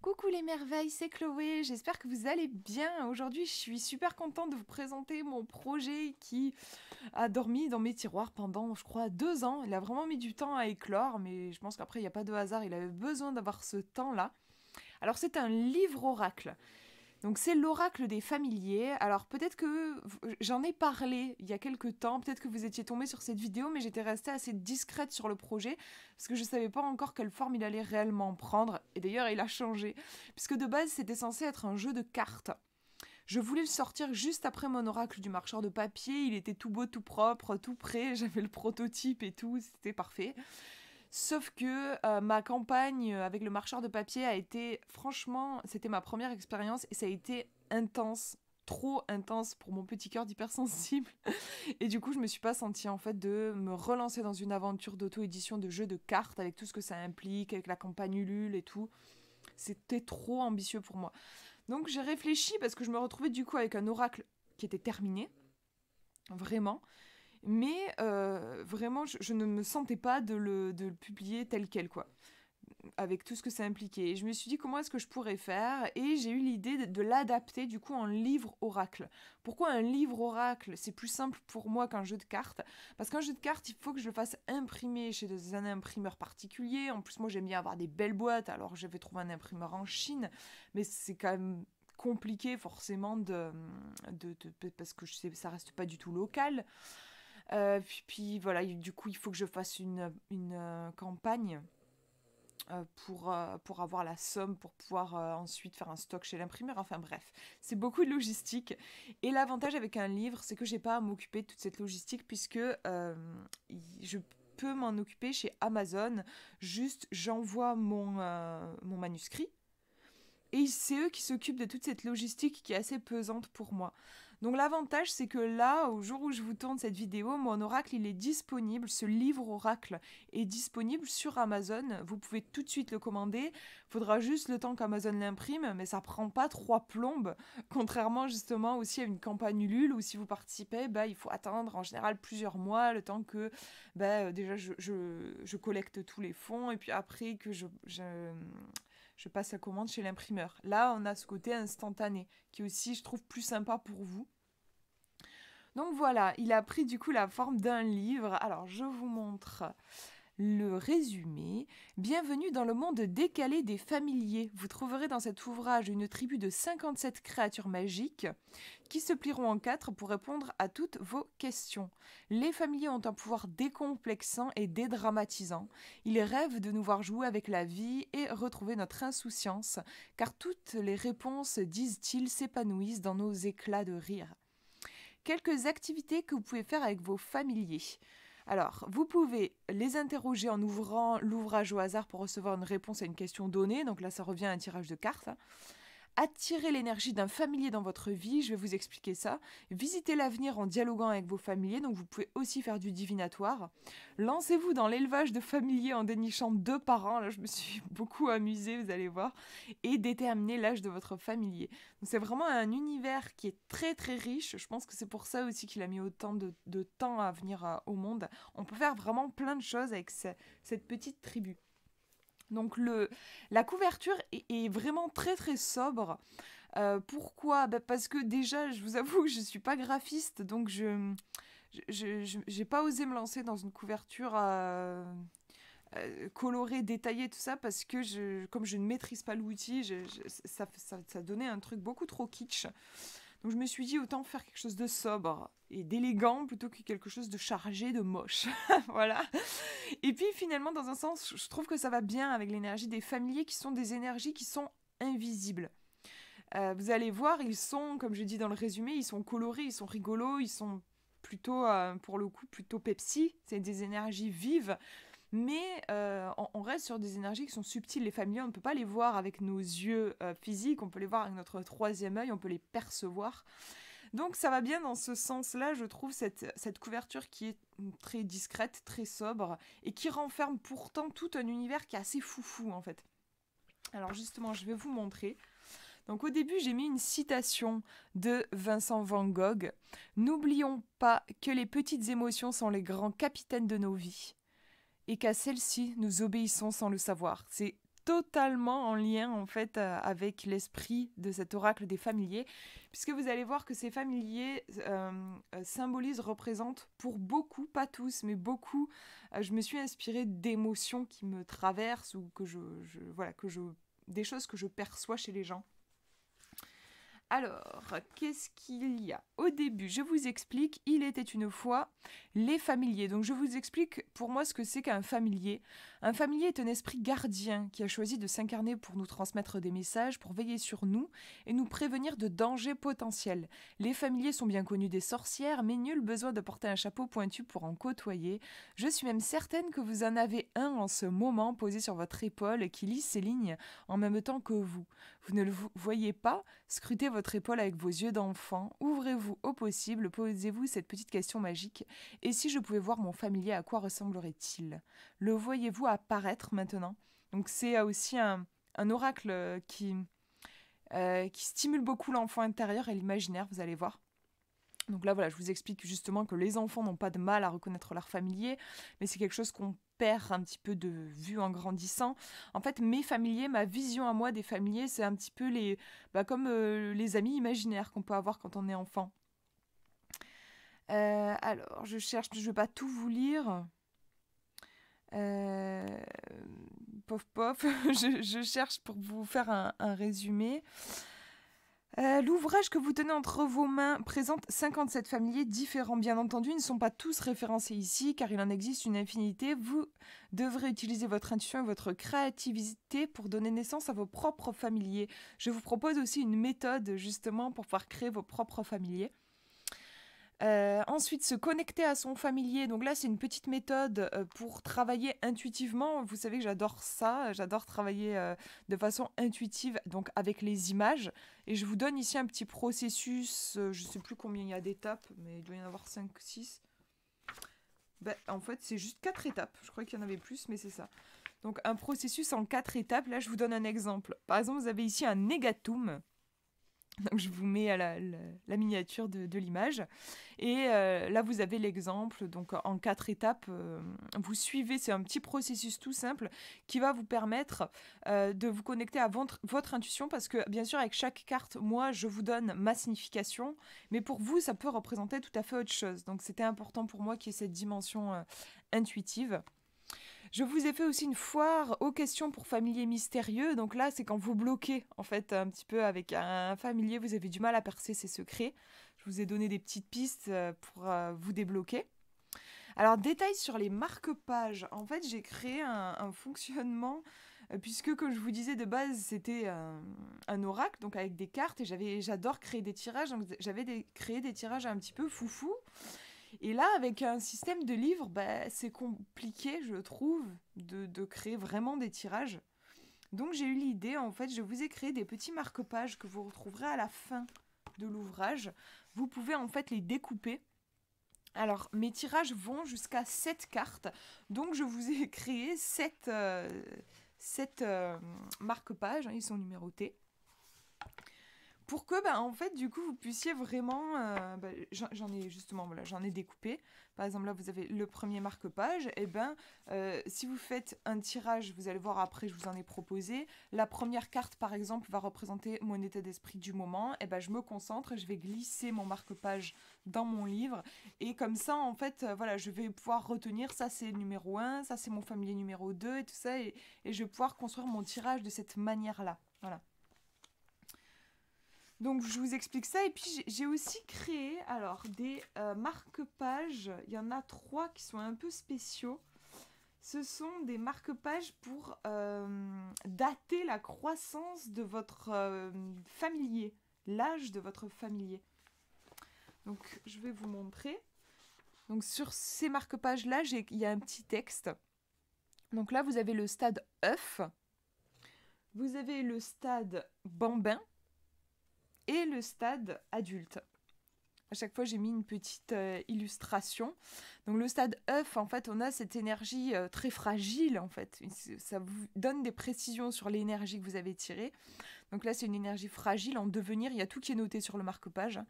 Coucou les merveilles, c'est Chloé, j'espère que vous allez bien. Aujourd'hui, je suis super contente de vous présenter mon projet qui a dormi dans mes tiroirs pendant, je crois, 2 ans. Il a vraiment mis du temps à éclore, mais je pense qu'après, il n'y a pas de hasard, il avait besoin d'avoir ce temps-là. Alors, c'est un livre oracle. Donc c'est l'oracle des familiers. Alors peut-être que j'en ai parlé il y a quelques temps, peut-être que vous étiez tombé sur cette vidéo, mais j'étais restée assez discrète sur le projet parce que je ne savais pas encore quelle forme il allait réellement prendre. Et d'ailleurs il a changé, puisque de base c'était censé être un jeu de cartes. Je voulais le sortir juste après mon oracle du marcheur de papier, il était tout beau, tout propre, tout prêt, j'avais le prototype et tout, c'était parfait. Sauf que ma campagne avec le marcheur de papier a été, franchement, c'était ma première expérience et ça a été intense, trop intense pour mon petit cœur d'hypersensible. Et du coup, je me suis pas sentie en fait de me relancer dans une aventure d'auto-édition de jeux de cartes avec tout ce que ça implique, avec la campagne Ulule et tout. C'était trop ambitieux pour moi. Donc j'ai réfléchi parce que je me retrouvais du coup avec un oracle qui était terminé, vraiment. Mais vraiment, je ne me sentais pas de le publier tel quel, quoi, avec tout ce que ça impliquait. Et je me suis dit comment est-ce que je pourrais faire, et j'ai eu l'idée de l'adapter du coup en livre oracle. Pourquoi un livre oracle? C'est plus simple pour moi qu'un jeu de cartes, parce qu'un jeu de cartes, il faut que je le fasse imprimer chez un imprimeur particulier. En plus, moi j'aime bien avoir des belles boîtes, alors j'avais trouvé un imprimeur en Chine, mais c'est quand même compliqué forcément parce que je sais, ça reste pas du tout local. Puis voilà, du coup, il faut que je fasse une campagne pour avoir la somme, pour pouvoir ensuite faire un stock chez l'imprimeur. Enfin bref, c'est beaucoup de logistique. Et l'avantage avec un livre, c'est que j'ai pas à m'occuper de toute cette logistique puisque je peux m'en occuper chez Amazon. Juste, j'envoie mon manuscrit. Et c'est eux qui s'occupent de toute cette logistique qui est assez pesante pour moi. Donc l'avantage, c'est que là, au jour où je vous tourne cette vidéo, mon oracle, il est disponible, ce livre oracle est disponible sur Amazon. Vous pouvez tout de suite le commander. Il faudra juste le temps qu'Amazon l'imprime, mais ça prend pas 3 plombes. Contrairement justement aussi à une campagne Ulule où si vous participez, bah, il faut attendre en général plusieurs mois, le temps que bah, déjà je collecte tous les fonds et puis après que je passe la commande chez l'imprimeur. Là, on a ce côté instantané, qui est aussi, je trouve, plus sympa pour vous. Donc voilà, il a pris du coup la forme d'un livre. Alors, je vous montre le résumé. Bienvenue dans le monde décalé des familiers. Vous trouverez dans cet ouvrage une tribu de 57 créatures magiques qui se plieront en 4 pour répondre à toutes vos questions. Les familiers ont un pouvoir décomplexant et dédramatisant. Ils rêvent de nous voir jouer avec la vie et retrouver notre insouciance, car toutes les réponses, disent-ils, s'épanouissent dans nos éclats de rire. Quelques activités que vous pouvez faire avec vos familiers. Alors, vous pouvez les interroger en ouvrant l'ouvrage au hasard pour recevoir une réponse à une question donnée. Donc là, ça revient à un tirage de cartes. Attirer l'énergie d'un familier dans votre vie, je vais vous expliquer ça. Visitez l'avenir en dialoguant avec vos familiers, donc vous pouvez aussi faire du divinatoire. Lancez-vous dans l'élevage de familiers en dénichant 2 par an, là je me suis beaucoup amusée, vous allez voir. Et déterminer l'âge de votre familier. Donc c'est vraiment un univers qui est très très riche, je pense que c'est pour ça aussi qu'il a mis autant de temps à venir au monde. On peut faire vraiment plein de choses avec cette petite tribu. Donc la couverture est vraiment très très sobre. Pourquoi? Parce que déjà, je vous avoue que je ne suis pas graphiste, donc je n'ai pas osé me lancer dans une couverture colorée, détaillée, tout ça, parce que comme je ne maîtrise pas l'outil, ça donnait un truc beaucoup trop kitsch. Donc je me suis dit autant faire quelque chose de sobre et d'élégant plutôt que quelque chose de chargé, de moche. Voilà. Et puis finalement, dans un sens, je trouve que ça va bien avec l'énergie des familiers qui sont des énergies qui sont invisibles. Vous allez voir, ils sont, comme je dis dans le résumé, ils sont colorés, ils sont rigolos, ils sont plutôt, pour le coup, plutôt Pepsi. C'est des énergies vives. Mais on reste sur des énergies qui sont subtiles. Les familiers, on ne peut pas les voir avec nos yeux physiques, on peut les voir avec notre troisième œil, on peut les percevoir. Donc ça va bien dans ce sens-là, je trouve, cette couverture qui est très discrète, très sobre, et qui renferme pourtant tout un univers qui est assez foufou, en fait. Alors justement, je vais vous montrer. Donc au début, j'ai mis une citation de Vincent Van Gogh. « N'oublions pas que les petites émotions sont les grands capitaines de nos vies, et qu'à celles-ci, nous obéissons sans le savoir. » C'est totalement en lien en fait avec l'esprit de cet oracle des familiers, puisque vous allez voir que ces familiers symbolisent, représentent pour beaucoup, pas tous, mais beaucoup, je me suis inspirée d'émotions qui me traversent ou des choses que je perçois chez les gens. Alors, qu'est-ce qu'il y a? Au début, je vous explique, il était une fois les familiers. Donc je vous explique pour moi ce que c'est qu'un familier. Un familier est un esprit gardien qui a choisi de s'incarner pour nous transmettre des messages, pour veiller sur nous et nous prévenir de dangers potentiels. Les familiers sont bien connus des sorcières, mais nul besoin de porter un chapeau pointu pour en côtoyer. Je suis même certaine que vous en avez un en ce moment posé sur votre épaule qui lit ces lignes en même temps que vous. Vous ne le voyez pas? Scrutez votre épaule avec vos yeux d'enfant, ouvrez-vous au possible, posez-vous cette petite question magique. Et si je pouvais voir mon familier, à quoi ressemblerait-il? Le voyez-vous apparaître maintenant? Donc c'est aussi un oracle qui stimule beaucoup l'enfant intérieur et l'imaginaire, vous allez voir. Donc là, voilà, je vous explique justement que les enfants n'ont pas de mal à reconnaître leur familier, mais c'est quelque chose qu'on perd un petit peu de vue en grandissant. En fait, mes familiers, ma vision à moi des familiers, c'est un petit peu comme les amis imaginaires qu'on peut avoir quand on est enfant. Alors, je cherche, je ne vais pas tout vous lire. Pof, je cherche pour vous faire un résumé. L'ouvrage que vous tenez entre vos mains présente 57 familiers différents. Bien entendu, ils ne sont pas tous référencés ici, car il en existe une infinité. Vous devrez utiliser votre intuition et votre créativité pour donner naissance à vos propres familiers. Je vous propose aussi une méthode, justement, pour pouvoir créer vos propres familiers. Ensuite, se connecter à son familier. Donc là, c'est une petite méthode pour travailler intuitivement. Vous savez que j'adore ça. J'adore travailler de façon intuitive, donc avec les images. Et je vous donne ici un petit processus. Je ne sais plus combien il y a d'étapes, mais il doit y en avoir 5, 6. En fait, c'est juste 4 étapes. Je croyais qu'il y en avait plus, mais c'est ça. Donc un processus en 4 étapes. Là, je vous donne un exemple. Par exemple, vous avez ici un négatum. Donc je vous mets à la miniature de l'image. Et là, vous avez l'exemple. Donc en 4 étapes, vous suivez. C'est un petit processus tout simple qui va vous permettre de vous connecter à votre intuition. Parce que bien sûr, avec chaque carte, moi, je vous donne ma signification. Mais pour vous, ça peut représenter tout à fait autre chose. Donc c'était important pour moi qu'il y ait cette dimension intuitive. Je vous ai fait aussi une foire aux questions pour familiers mystérieux. Donc là, c'est quand vous bloquez, en fait, un petit peu avec un familier, vous avez du mal à percer ses secrets. Je vous ai donné des petites pistes pour vous débloquer. Alors, détail sur les marque-pages. En fait, j'ai créé un fonctionnement, puisque, comme je vous disais, de base, c'était un oracle, donc avec des cartes, et j'adore créer des tirages, donc j'avais créé des tirages un petit peu foufou. Et là, avec un système de livres, c'est compliqué, je trouve, de créer vraiment des tirages. Donc j'ai eu l'idée, en fait, je vous ai créé des petits marque-pages que vous retrouverez à la fin de l'ouvrage. Vous pouvez en fait les découper. Alors, mes tirages vont jusqu'à 7 cartes. Donc je vous ai créé 7 marque-pages, ils sont numérotés. Pour que, en fait, du coup, vous puissiez vraiment... j'en ai justement, voilà, j'en ai découpé. Par exemple, là, vous avez le premier marque-page. Et si vous faites un tirage, vous allez voir après, je vous en ai proposé. La première carte, par exemple, va représenter mon état d'esprit du moment. Et je me concentre et je vais glisser mon marque-page dans mon livre. Et comme ça, en fait, voilà, je vais pouvoir retenir, ça c'est numéro 1, ça c'est mon familier numéro 2 et tout ça. Et je vais pouvoir construire mon tirage de cette manière-là. Voilà. Donc je vous explique ça et puis j'ai aussi créé des marque-pages. Il y en a 3 qui sont un peu spéciaux. Ce sont des marque-pages pour dater la croissance de votre familier, l'âge de votre familier. Donc je vais vous montrer. Donc sur ces marque-pages-là, il y a un petit texte. Donc là, vous avez le stade œuf, vous avez le stade bambin, et le stade adulte. À chaque fois, j'ai mis une petite illustration. Donc le stade œuf, en fait, on a cette énergie très fragile, en fait. Ça vous donne des précisions sur l'énergie que vous avez tirée. Donc là, c'est une énergie fragile en devenir. Il y a tout qui est noté sur le marque-page.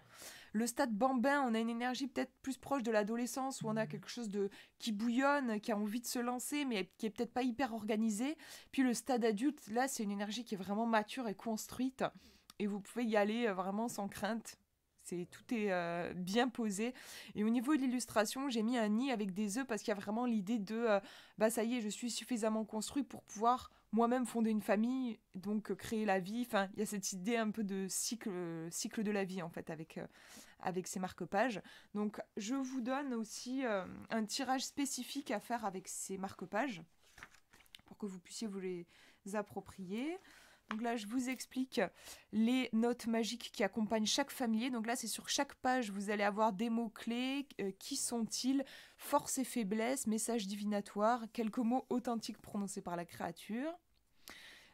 Le stade bambin, on a une énergie peut-être plus proche de l'adolescence, où on a quelque chose qui bouillonne, qui a envie de se lancer, mais qui est peut-être pas hyper organisé. Puis le stade adulte, là, c'est une énergie qui est vraiment mature et construite. Et vous pouvez y aller vraiment sans crainte. Tout est bien posé. Et au niveau de l'illustration, j'ai mis un nid avec des œufs parce qu'il y a vraiment l'idée de bah ça y est, je suis suffisamment construit pour pouvoir moi-même fonder une famille, donc créer la vie. Enfin, il y a cette idée un peu de cycle de la vie en fait avec ces marque-pages. Donc je vous donne aussi un tirage spécifique à faire avec ces marque-pages pour que vous puissiez vous les approprier. Donc là, je vous explique les notes magiques qui accompagnent chaque familier. Donc là, c'est sur chaque page, vous allez avoir des mots-clés. Qui sont-ils? Force et faiblesse, message divinatoire, quelques mots authentiques prononcés par la créature.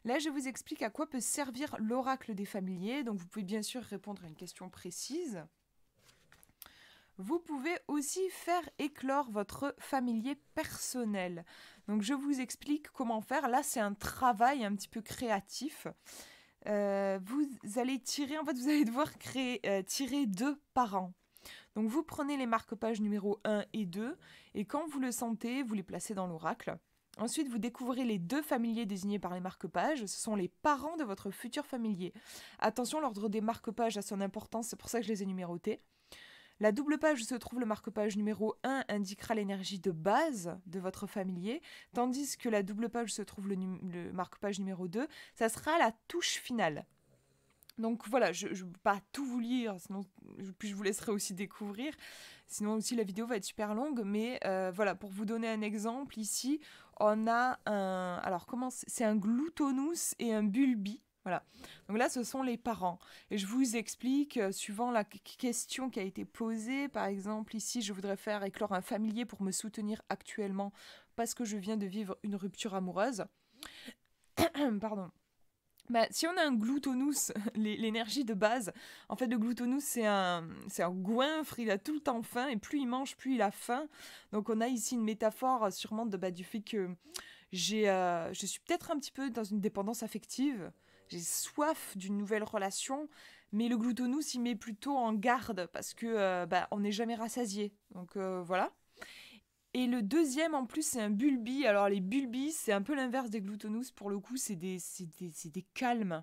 Là, je vous explique à quoi peut servir l'oracle des familiers. Donc vous pouvez bien sûr répondre à une question précise. Vous pouvez aussi faire éclore votre familier personnel. Donc je vous explique comment faire. Là, c'est un travail un petit peu créatif. Vous allez tirer, en fait, vous allez devoir tirer 2 par an. Donc vous prenez les marque-pages numéro 1 et 2 et quand vous le sentez, vous les placez dans l'oracle. Ensuite, vous découvrez les 2 familiers désignés par les marque-pages. Ce sont les parents de votre futur familier. Attention, l'ordre des marque-pages a son importance, c'est pour ça que je les ai numérotés. La double page où se trouve le marque-page numéro 1 indiquera l'énergie de base de votre familier, tandis que la double page où se trouve le marque-page numéro 2, ça sera la touche finale. Donc voilà, je ne peux pas tout vous lire, sinon puis je vous laisserai aussi découvrir, sinon aussi la vidéo va être super longue, mais voilà, pour vous donner un exemple, ici, on a un... Alors comment c'est un gloutonus et un bulbi. Voilà. Donc là, ce sont les parents. Et je vous explique, suivant la question qui a été posée, par exemple, ici, je voudrais faire éclore un familier pour me soutenir actuellement parce que je viens de vivre une rupture amoureuse. Pardon. Bah, si on a un gloutonus, l'énergie de base, en fait, le gloutonus, c'est un goinfre, il a tout le temps faim, et plus il mange, plus il a faim. Donc on a ici une métaphore sûrement du fait que je suis peut-être un petit peu dans une dépendance affective. J'ai soif d'une nouvelle relation, mais le gloutonus, il met plutôt en garde parce que on n'est jamais rassasié. Donc voilà. Et le deuxième, en plus, c'est un bulbi. Alors, les bulbis, c'est un peu l'inverse des gloutonus. Pour le coup, c'est des calmes.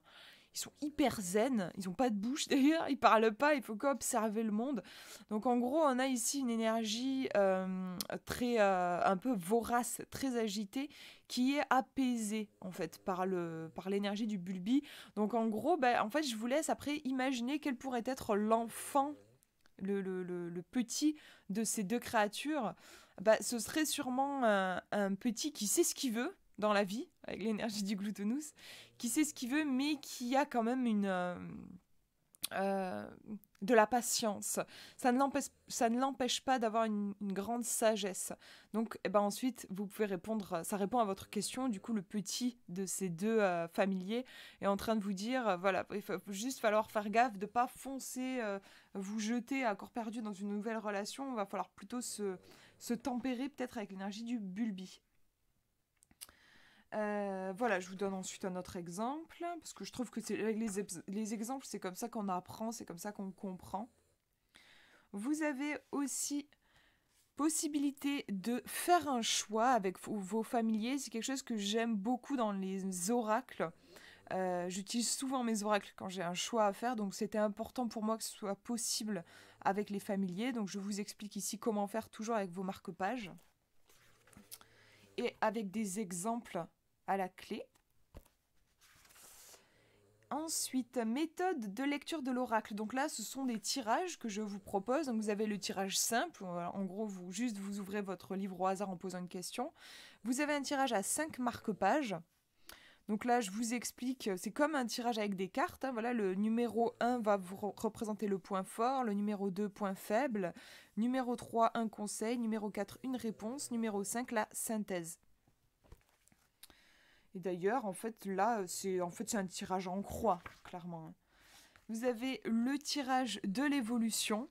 Ils sont hyper zen. Ils n'ont pas de bouche, d'ailleurs. Ils parlent pas. Il faut qu'observer le monde. Donc, en gros, on a ici une énergie très, un peu vorace, très agitée, qui est apaisée, en fait, par l'énergie du bulbi. Donc, en gros, en fait, je vous laisse après imaginer quel pourrait être l'enfant, le petit de ces 2 créatures. Ce serait sûrement un petit qui sait ce qu'il veut dans la vie, avec l'énergie du gloutonus, qui sait ce qu'il veut, mais qui a quand même de la patience. Ça ne l'empêche pas d'avoir une grande sagesse. Donc, ensuite, vous pouvez répondre, ça répond à votre question. Du coup, le petit de ces 2 familiers est en train de vous dire, voilà, il va juste falloir faire gaffe de ne pas foncer, vous jeter à corps perdu dans une nouvelle relation. Il va falloir plutôt se tempérer peut-être avec l'énergie du bulbi. Voilà, je vous donne ensuite un autre exemple, parce que je trouve que les exemples, c'est comme ça qu'on apprend, c'est comme ça qu'on comprend. Vous avez aussi possibilité de faire un choix avec vos familiers. C'est quelque chose que j'aime beaucoup dans les oracles. J'utilise souvent mes oracles quand j'ai un choix à faire, donc c'était important pour moi que ce soit possible avec les familiers. Donc je vous explique ici comment faire, toujours avec vos marque-pages et avec des exemples à la clé. Ensuite, méthode de lecture de l'oracle. Donc là, ce sont des tirages que je vous propose. Donc vous avez le tirage simple. En gros, vous ouvrez votre livre au hasard en posant une question. Vous avez un tirage à 5 marque-pages. Donc là, je vous explique, c'est comme un tirage avec des cartes. Voilà, le numéro 1 va vous représenter le point fort, le numéro 2, point faible, numéro 3, un conseil, numéro 4, une réponse, numéro 5, la synthèse. Et d'ailleurs, en fait, là, c'est un tirage en croix, clairement. Vous avez le tirage de l'évolution.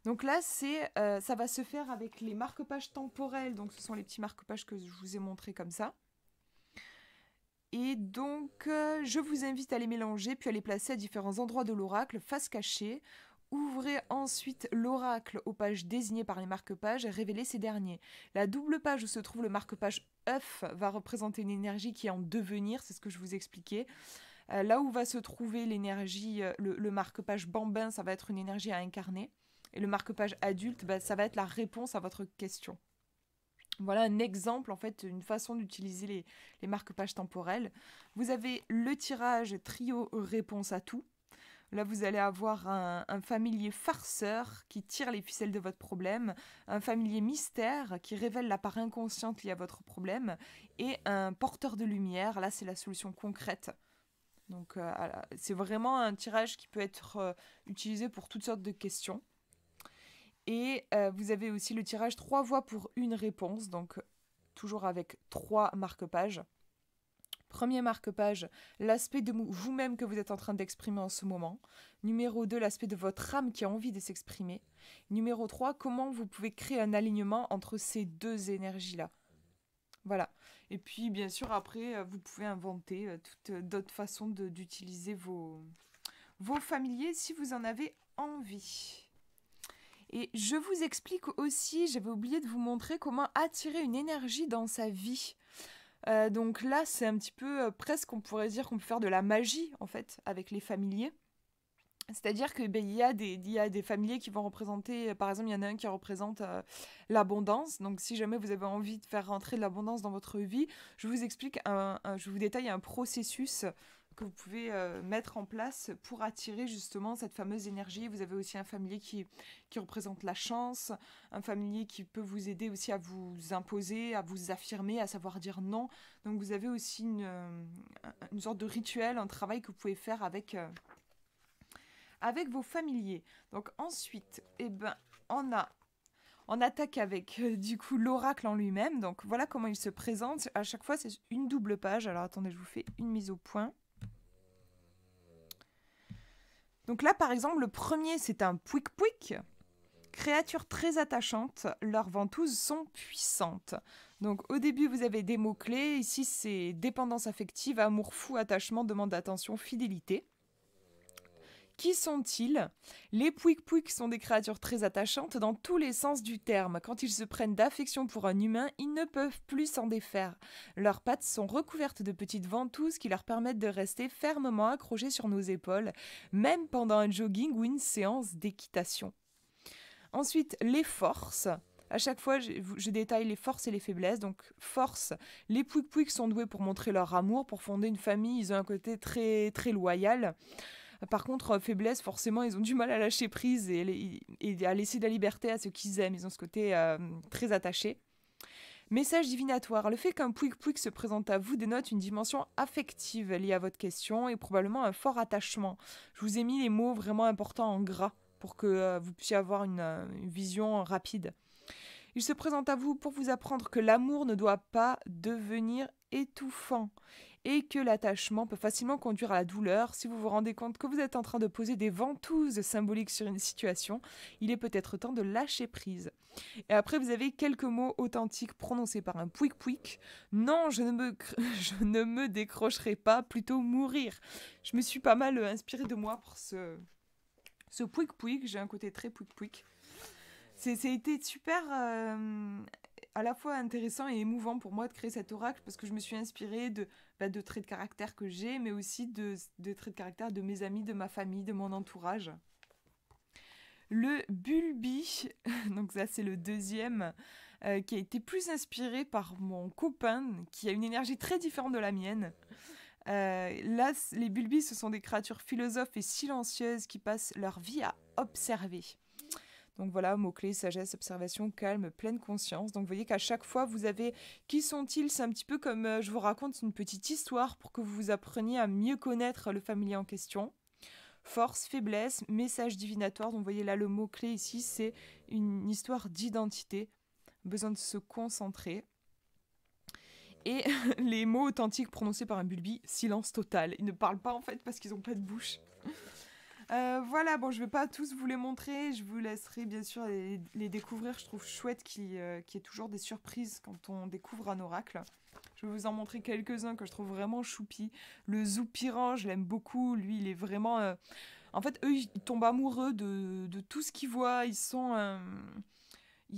Donc là, ça va se faire avec les marque-pages temporels. Donc ce sont les petits marque-pages que je vous ai montrés comme ça. Et donc, je vous invite à les mélanger, puis à les placer à différents endroits de l'oracle, face cachée. Ouvrez ensuite l'oracle aux pages désignées par les marque-pages et révélez ces derniers. La double page où se trouve le marque-page œuf va représenter une énergie qui est en devenir, c'est ce que je vous expliquais. Là où va se trouver l'énergie, le marque-page bambin, ça va être une énergie à incarner. Et le marque-page adulte, ça va être la réponse à votre question. Voilà un exemple, en fait, une façon d'utiliser les marque-pages temporels. Vous avez le tirage trio réponse à tout. Là, vous allez avoir un familier farceur qui tire les ficelles de votre problème, un familier mystère qui révèle la part inconsciente liée à votre problème, et un porteur de lumière. Là, c'est la solution concrète. Donc, c'est vraiment un tirage qui peut être utilisé pour toutes sortes de questions. Et vous avez aussi le tirage 3 voix pour une réponse, donc toujours avec 3 marque-pages. Premier marque-page, l'aspect de vous-même que vous êtes en train d'exprimer en ce moment. Numéro 2, l'aspect de votre âme qui a envie de s'exprimer. Numéro 3, comment vous pouvez créer un alignement entre ces deux énergies-là. Voilà. Et puis, bien sûr, après, vous pouvez inventer toutes d'autres façons d'utiliser vos familiers si vous en avez envie. Et je vous explique aussi, j'avais oublié de vous montrer comment attirer une énergie dans sa vie. Donc là, c'est un petit peu presque, on pourrait dire qu'on peut faire de la magie, en fait, avec les familiers. C'est-à-dire qu'il y a des familiers qui vont représenter, par exemple, il y en a un qui représente l'abondance. Donc si jamais vous avez envie de faire rentrer de l'abondance dans votre vie, je vous explique, je vous détaille un processus que vous pouvez mettre en place pour attirer justement cette fameuse énergie. Vous avez aussi un familier qui représente la chance, un familier qui peut vous aider aussi à vous imposer, à vous affirmer, à savoir dire non. Donc vous avez aussi une sorte de rituel, un travail que vous pouvez faire avec vos familiers. Donc ensuite, on attaque avec du coup l'oracle en lui-même. Donc voilà comment il se présente. À chaque fois, c'est une double page. Alors attendez, je vous fais une mise au point. Donc là, par exemple, le premier, c'est un pouic-pouic. Créature très attachante, leurs ventouses sont puissantes. Donc au début, vous avez des mots-clés. Ici, c'est dépendance affective, amour fou, attachement, demande d'attention, fidélité. Qui sont-ils? Les pouic-pouic sont des créatures très attachantes dans tous les sens du terme. Quand ils se prennent d'affection pour un humain, ils ne peuvent plus s'en défaire. Leurs pattes sont recouvertes de petites ventouses qui leur permettent de rester fermement accrochées sur nos épaules, même pendant un jogging ou une séance d'équitation. Ensuite, les forces. À chaque fois, je détaille les forces et les faiblesses. Donc, force, les pouic-pouic sont doués pour montrer leur amour, pour fonder une famille. Ils ont un côté très, très loyal. Par contre, faiblesse, forcément, ils ont du mal à lâcher prise et à laisser de la liberté à ceux qu'ils aiment. Ils ont ce côté très attaché. Message divinatoire. Le fait qu'un pouic-pouic se présente à vous dénote une dimension affective liée à votre question et probablement un fort attachement. Je vous ai mis les mots vraiment importants en gras pour que vous puissiez avoir une vision rapide. Il se présente à vous pour vous apprendre que l'amour ne doit pas devenir étouffant et que l'attachement peut facilement conduire à la douleur. Si vous vous rendez compte que vous êtes en train de poser des ventouses symboliques sur une situation, il est peut-être temps de lâcher prise. Et après, vous avez quelques mots authentiques prononcés par un pouic-pouic. Non, je ne me décrocherai pas, plutôt mourir. Je me suis pas mal inspirée de moi pour ce pouic-pouic. J'ai un côté très pouic-pouic. C'était super à la fois intéressant et émouvant pour moi de créer cet oracle parce que je me suis inspirée de traits de caractère que j'ai, mais aussi de traits de caractère de mes amis, de ma famille, de mon entourage. Le Bulbi, donc ça c'est le deuxième, qui a été plus inspiré par mon copain, qui a une énergie très différente de la mienne. Là, les Bulbis, ce sont des créatures philosophes et silencieuses qui passent leur vie à observer. Donc voilà, mots-clés, sagesse, observation, calme, pleine conscience. Donc vous voyez qu'à chaque fois, vous avez qui sont-ils? C'est un petit peu comme je vous raconte une petite histoire pour que vous appreniez à mieux connaître le familier en question. Force, faiblesse, message divinatoire. Donc vous voyez là, le mot-clé ici, c'est une histoire d'identité. Besoin de se concentrer. Et les mots authentiques prononcés par un bulbi, silence total. Ils ne parlent pas en fait parce qu'ils n'ont pas de bouche. Voilà, bon, je vais pas tous vous les montrer, je vous laisserai bien sûr les découvrir. Je trouve chouette qu'il y ait toujours des surprises quand on découvre un oracle. Je vais vous en montrer quelques-uns que je trouve vraiment choupi. Le Zoupirant, je l'aime beaucoup. Lui, il est vraiment. En fait, eux, ils tombent amoureux de tout ce qu'ils voient. Ils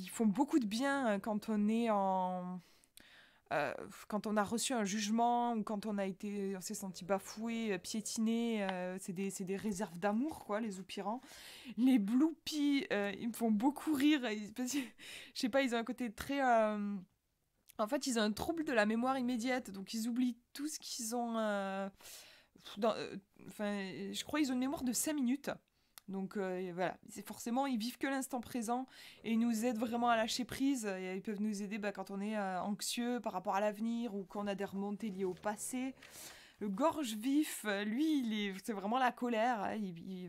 font beaucoup de bien quand on est en. Quand on a reçu un jugement ou quand on s'est senti bafoué, piétiné, c'est des réserves d'amour, quoi, les Zoupirants. Les Bloopies, ils me font beaucoup rire. Parce que, je sais pas, ils ont un côté très. En fait, ils ont un trouble de la mémoire immédiate, donc ils oublient tout ce qu'ils ont. Dans- euh, Enfin, je crois qu'ils ont une mémoire de 5 minutes. Donc voilà, c'est forcément, ils vivent que l'instant présent et ils nous aident vraiment à lâcher prise. Et ils peuvent nous aider quand on est anxieux par rapport à l'avenir ou quand on a des remontées liées au passé. Le gorge vif, lui, c'est vraiment la colère. Hein.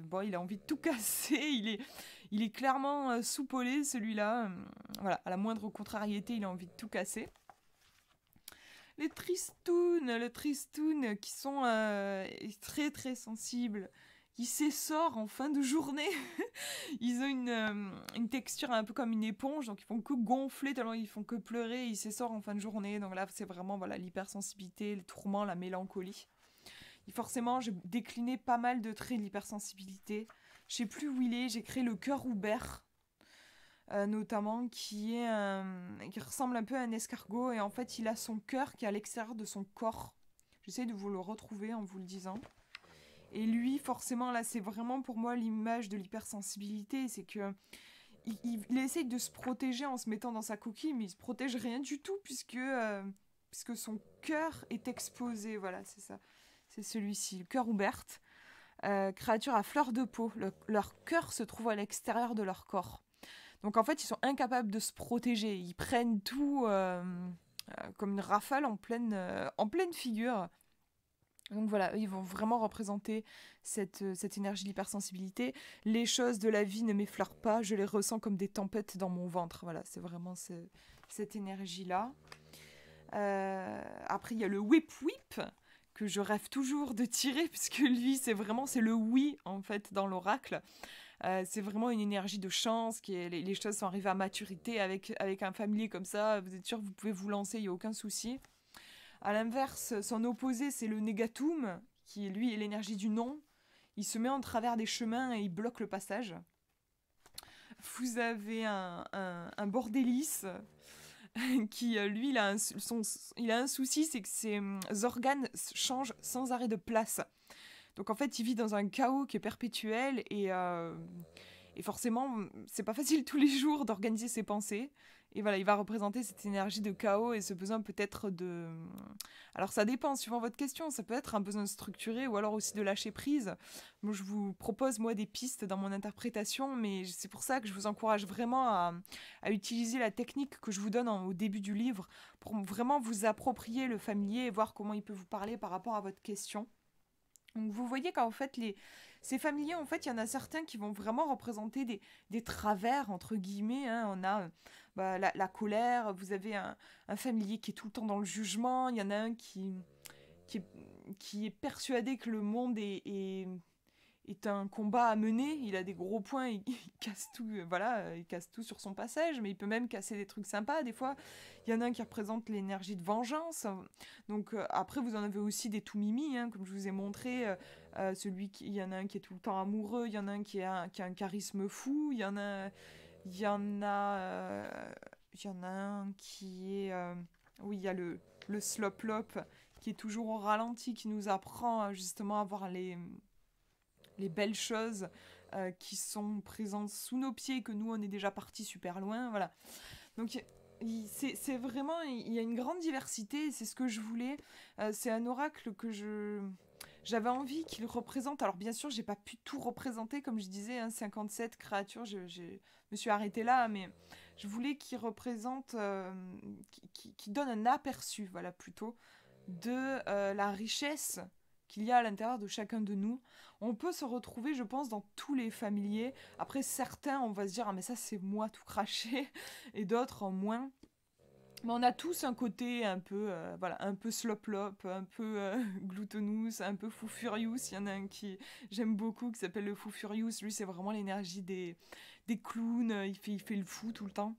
Bon, il a envie de tout casser. Il est clairement soupolé, celui-là. Voilà, à la moindre contrariété, il a envie de tout casser. Le tristoun, qui sont très très sensibles, qui s'essorent en fin de journée. Ils ont une texture un peu comme une éponge, donc ils font que gonfler tellement ils font que pleurer, ils s'essorent en fin de journée. Donc là, c'est vraiment voilà l'hypersensibilité, le tourment, la mélancolie. Et forcément, j'ai décliné pas mal de traits de l'hypersensibilité. Je sais plus où il est, j'ai créé le cœur ouvert. Notamment qui ressemble un peu à un escargot et en fait il a son cœur qui est à l'extérieur de son corps. J'essaie de vous le retrouver en vous le disant. Et lui forcément là c'est vraiment pour moi l'image de l'hypersensibilité, c'est que il essaye de se protéger en se mettant dans sa coquille mais il se protège rien du tout puisque son cœur est exposé, voilà c'est ça. C'est celui-ci, le cœur ouvert. Créature à fleur de peau, leur cœur se trouve à l'extérieur de leur corps. Donc en fait, ils sont incapables de se protéger. Ils prennent tout comme une rafale en pleine figure. Donc voilà, ils vont vraiment représenter cette énergie d'hypersensibilité. Les choses de la vie ne m'effleurent pas, je les ressens comme des tempêtes dans mon ventre. Voilà, c'est vraiment cette énergie-là. Après, il y a le whip whip que je rêve toujours de tirer, puisque lui, c'est le oui, en fait, dans l'oracle. C'est vraiment une énergie de chance, les choses sont arrivées à maturité avec un familier comme ça, vous êtes sûr que vous pouvez vous lancer, il n'y a aucun souci. À l'inverse, son opposé, c'est le négatum, qui lui est l'énergie du non. Il se met en travers des chemins et il bloque le passage. Vous avez un bordélis qui, lui, il a un souci, c'est que ses organes changent sans arrêt de place. Donc en fait, il vit dans un chaos qui est perpétuel et forcément, c'est pas facile tous les jours d'organiser ses pensées. Et voilà, il va représenter cette énergie de chaos et ce besoin peut-être de... Alors ça dépend, suivant votre question, ça peut être un besoin structuré ou alors aussi de lâcher prise. Moi, je vous propose, moi, des pistes dans mon interprétation, mais c'est pour ça que je vous encourage vraiment à utiliser la technique que je vous donne au début du livre pour vraiment vous approprier le familier et voir comment il peut vous parler par rapport à votre question. Donc vous voyez qu'en fait, ces familiers, en fait, il y en a certains qui vont vraiment représenter des travers, entre guillemets. Hein. On a la colère, vous avez un familier qui est tout le temps dans le jugement, il y en a un qui, est, qui est persuadé que le monde est un combat à mener, il a des gros points, il casse tout, voilà, il casse tout sur son passage, mais il peut même casser des trucs sympas des fois. Il y en a un qui représente l'énergie de vengeance. Donc après vous en avez aussi des tout mimi, hein, comme je vous ai montré. Il y en a un qui est tout le temps amoureux, il y en a un qui a un charisme fou, il y en a, il y en a un qui est, oui, il y a le slop-lop qui est toujours au ralenti, qui nous apprend justement à voir les belles choses qui sont présentes sous nos pieds, que nous on est déjà parti super loin, voilà. Donc c'est vraiment, il y a une grande diversité, c'est ce que je voulais. C'est un oracle que j'avais envie qu'il représente. Alors bien sûr, j'ai pas pu tout représenter, comme je disais, hein, 57 créatures, je me suis arrêtée là, mais je voulais qu'il représente, qui donne un aperçu, voilà, plutôt, de la richesse qu'il y a à l'intérieur de chacun de nous. On peut se retrouver, je pense, dans tous les familiers. Après, certains, on va se dire, ah mais ça c'est moi tout craché, et d'autres en moins. Mais on a tous un côté un peu, voilà, un peu slop-lop, un peu gloutonous, un peu fou furious. Il y en a un qui j'aime beaucoup qui s'appelle le fou furious. Lui, c'est vraiment l'énergie des clowns. Il fait le fou tout le temps.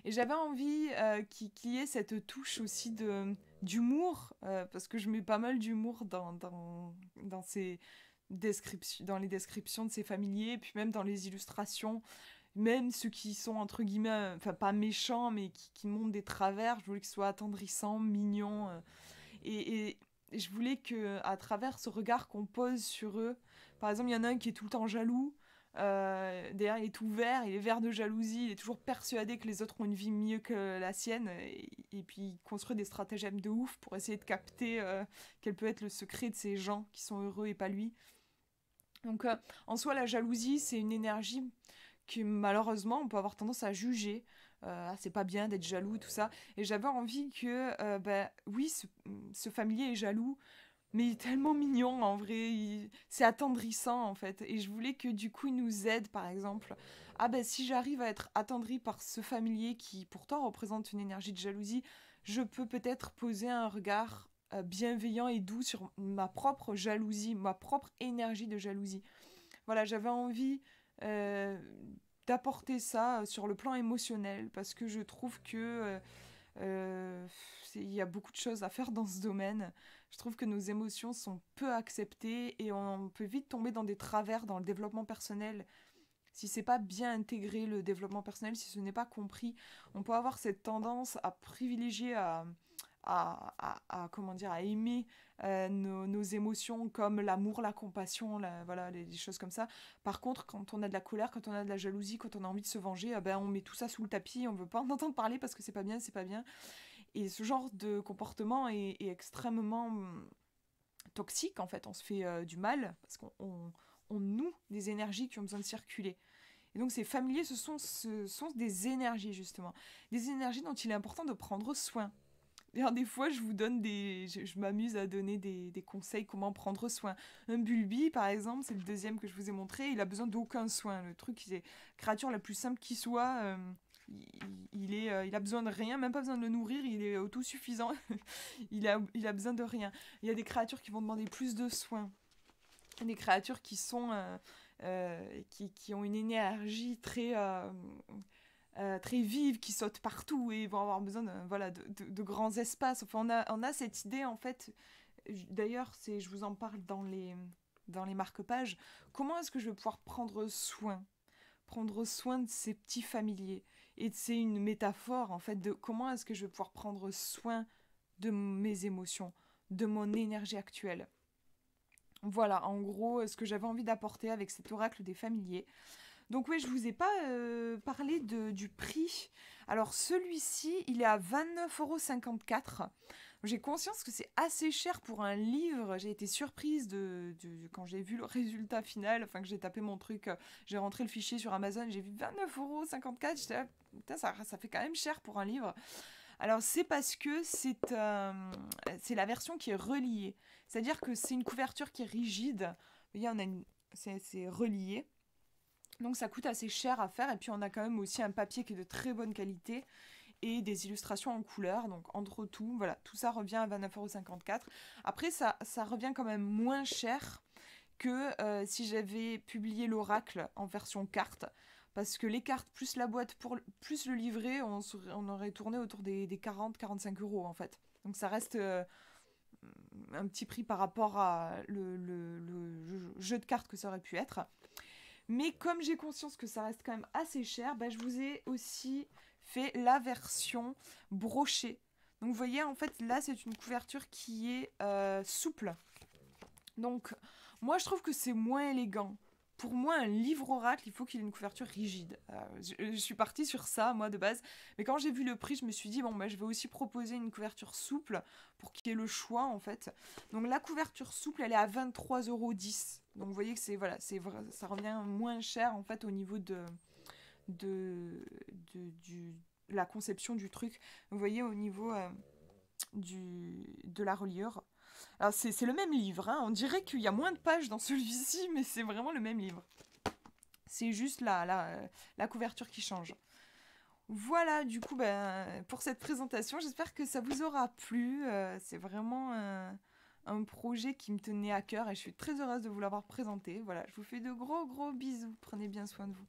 Et j'avais envie qu'il y ait cette touche aussi d'humour, parce que je mets pas mal d'humour dans ces dans les descriptions de ces familiers, et puis même dans les illustrations, même ceux qui sont entre guillemets, enfin pas méchants, mais qui montrent des travers, je voulais qu'ils soient attendrissants, mignons, et je voulais que à travers ce regard qu'on pose sur eux, par exemple, il y en a un qui est tout le temps jaloux. D'ailleurs, il est tout vert, il est vert de jalousie, il est toujours persuadé que les autres ont une vie mieux que la sienne, et puis il construit des stratagèmes de ouf pour essayer de capter quel peut être le secret de ces gens qui sont heureux et pas lui. Donc, en soi, la jalousie, c'est une énergie que malheureusement on peut avoir tendance à juger. Ah, c'est pas bien d'être jaloux, tout ça. Et j'avais envie que, oui, ce familier est jaloux, mais il est tellement mignon en vrai, c'est attendrissant en fait. Et je voulais que du coup il nous aide par exemple. Ah ben si j'arrive à être attendrie par ce familier qui pourtant représente une énergie de jalousie, je peux peut-être poser un regard bienveillant et doux sur ma propre jalousie, ma propre énergie de jalousie. Voilà, j'avais envie euh, d'apporter ça sur le plan émotionnel parce que je trouve que il y a beaucoup de choses à faire dans ce domaine. Je trouve que nos émotions sont peu acceptées et on peut vite tomber dans des travers dans le développement personnel. Si c'est pas bien intégré le développement personnel, si ce n'est pas compris, on peut avoir cette tendance à privilégier, comment dire, à aimer nos émotions comme l'amour, la compassion, voilà, les choses comme ça. Par contre, quand on a de la colère, quand on a de la jalousie, quand on a envie de se venger, on met tout ça sous le tapis, on veut pas en entendre parler parce que c'est pas bien, c'est pas bien. Et ce genre de comportement est extrêmement toxique en fait. On se fait du mal parce qu'on noue des énergies qui ont besoin de circuler. Et donc ces familiers, ce sont des énergies justement. Des énergies dont il est important de prendre soin. D'ailleurs, des fois, je vous donne je m'amuse à donner des conseils comment prendre soin. Un bulbi, par exemple, c'est le deuxième que je vous ai montré, il a besoin d'aucun soin. Le truc, c'est la créature la plus simple qui soit. Il a besoin de rien, même pas besoin de le nourrir, il est autosuffisant. Il a besoin de rien. Il y a des créatures qui vont demander plus de soins. Des créatures qui sont qui ont une énergie très vives, qui sautent partout et vont avoir besoin voilà, de grands espaces. Enfin, on a cette idée, en fait, d'ailleurs, je vous en parle dans les marque-pages, comment est-ce que je vais pouvoir prendre soin de ces petits familiers. Et c'est une métaphore, en fait, de comment est-ce que je vais pouvoir prendre soin de mes émotions, de mon énergie actuelle. Voilà, en gros, ce que j'avais envie d'apporter avec cet oracle des familiers. Donc oui, je vous ai pas parlé du prix. Alors celui-ci, il est à 29,54 €. J'ai conscience que c'est assez cher pour un livre. J'ai été surprise quand j'ai vu le résultat final, enfin que j'ai tapé mon truc, j'ai rentré le fichier sur Amazon, j'ai vu 29,54 €. J'étais là, putain, ça fait quand même cher pour un livre. Alors c'est parce que c'est la version qui est reliée. C'est-à-dire que c'est une couverture qui est rigide. Vous voyez, c'est relié. Donc ça coûte assez cher à faire et puis on a quand même aussi un papier qui est de très bonne qualité et des illustrations en couleur. Donc entre tout, voilà, tout ça revient à 29,54 €. Après ça revient quand même moins cher que si j'avais publié l'oracle en version carte. Parce que les cartes plus la boîte plus le livret, on aurait tourné autour des 40-45 € en fait. Donc ça reste un petit prix par rapport à le jeu de cartes que ça aurait pu être. Mais comme j'ai conscience que ça reste quand même assez cher, je vous ai aussi fait la version brochée. Donc vous voyez, en fait, là, c'est une couverture qui est souple. Donc, moi, je trouve que c'est moins élégant. Pour moi, un livre oracle, il faut qu'il ait une couverture rigide. Je suis partie sur ça, moi, de base. Mais quand j'ai vu le prix, je me suis dit, bon, je vais aussi proposer une couverture souple pour qu'il y ait le choix, en fait. Donc, la couverture souple, elle est à 23,10 €. Donc, vous voyez que ça revient moins cher, en fait, au niveau de la conception du truc. Vous voyez, au niveau de la reliure. Alors c'est le même livre, hein. On dirait qu'il y a moins de pages dans celui-ci, mais c'est vraiment le même livre. C'est juste la couverture qui change. Voilà, du coup, ben, pour cette présentation, j'espère que ça vous aura plu. C'est vraiment un projet qui me tenait à cœur et je suis très heureuse de vous l'avoir présenté. Voilà, je vous fais de gros gros bisous. Prenez bien soin de vous.